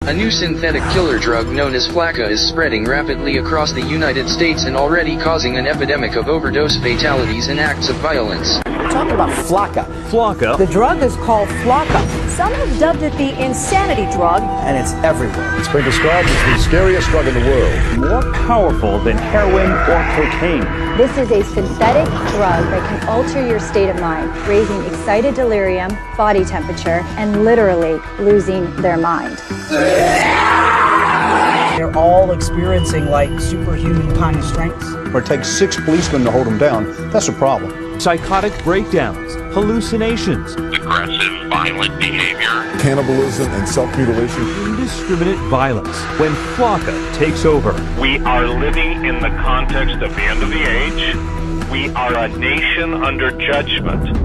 A new synthetic killer drug known as flakka is spreading rapidly across the United States and already causing an epidemic of overdose fatalities and acts of violence. We're talking about flakka. Flakka? The drug is called flakka. Some have dubbed it the insanity drug. And it's everywhere. It's been described as the scariest drug in the world. More powerful than heroin or cocaine. This is a synthetic drug that can alter your state of mind, raising excited delirium, body temperature, and literally losing their mind. They're all experiencing like superhuman kind of strengths. Or it takes 6 policemen to hold them down. That's a problem. Psychotic breakdowns, hallucinations, aggressive, violent behavior, Cannibalism and self-mutilation. indiscriminate violence. When flakka takes over, We are living in the context of the end of the age. We are a nation under judgment.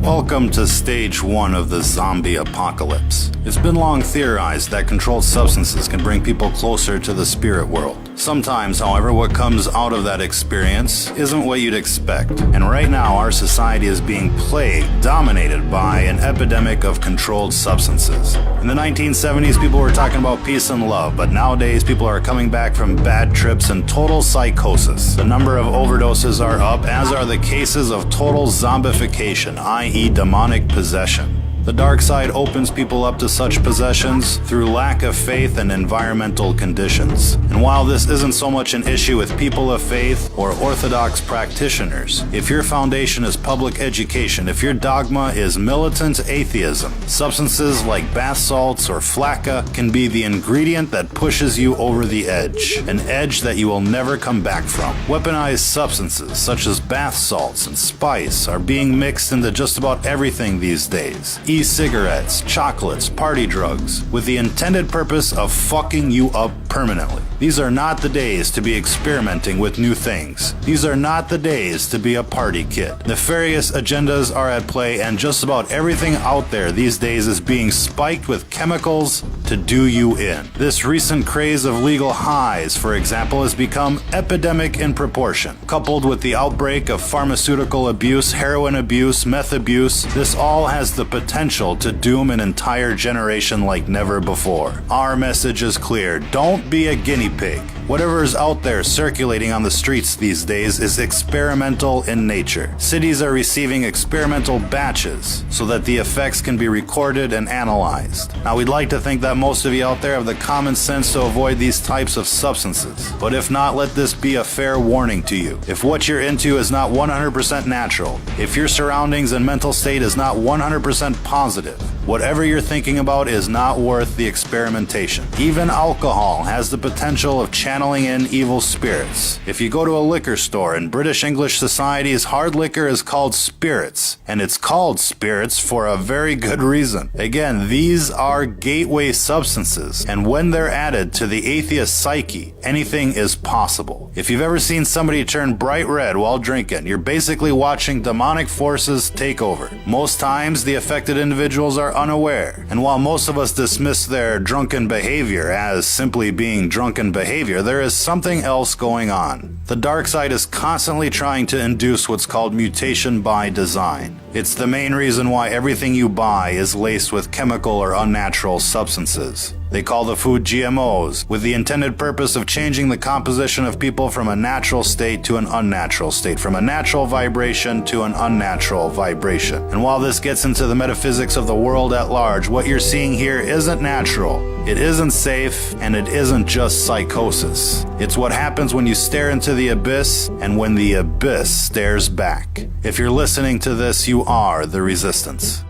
Welcome to stage 1 of the zombie apocalypse. It's been long theorized that controlled substances can bring people closer to the spirit world. Sometimes, however, what comes out of that experience isn't what you'd expect. And right now, our society is being plagued, dominated by an epidemic of controlled substances. In the 1970s, people were talking about peace and love, but nowadays, people are coming back from bad trips and total psychosis. The number of overdoses are up, as are the cases of total zombification, i.e. demonic possession. The dark side opens people up to such possessions through lack of faith and environmental conditions. And while this isn't so much an issue with people of faith or orthodox practitioners, if your foundation is public education, if your dogma is militant atheism, substances like bath salts or flakka can be the ingredient that pushes you over the edge, an edge that you will never come back from. Weaponized substances such as bath salts and spice are being mixed into just about everything these days. E-cigarettes, chocolates, party drugs, with the intended purpose of fucking you up permanently. These are not the days to be experimenting with new things. These are not the days to be a party kid. Nefarious agendas are at play, and just about everything out there these days is being spiked with chemicals to do you in. This recent craze of legal highs, for example, has become epidemic in proportion. Coupled with the outbreak of pharmaceutical abuse, heroin abuse, meth abuse, this all has the potential to doom an entire generation like never before. Our message is clear. Don't be a guinea pig. Whatever is out there circulating on the streets these days is experimental in nature. Cities are receiving experimental batches so that the effects can be recorded and analyzed. Now, we'd like to think that most of you out there have the common sense to avoid these types of substances. But if not, let this be a fair warning to you. If what you're into is not 100% natural, if your surroundings and mental state is not 100% positive, whatever you're thinking about is not worth the experimentation. Even alcohol has the potential of channeling in evil spirits. If you go to a liquor store, in British English societies, hard liquor is called spirits, and it's called spirits for a very good reason. Again, these are gateway substances, and when they're added to the atheist psyche, anything is possible. If you've ever seen somebody turn bright red while drinking, you're basically watching demonic forces take over. Most times, the affected individuals are unaware, and while most of us dismiss their drunken behavior as simply being drunken behavior, there is something else going on. The dark side is constantly trying to induce what's called mutation by design. It's the main reason why everything you buy is laced with chemical or unnatural substances. They call the food GMOs, with the intended purpose of changing the composition of people from a natural state to an unnatural state, from a natural vibration to an unnatural vibration. And while this gets into the metaphysics of the world at large, what you're seeing here isn't natural, it isn't safe, and it isn't just psychosis. It's what happens when you stare into the abyss, and when the abyss stares back. If you're listening to this, you are the resistance.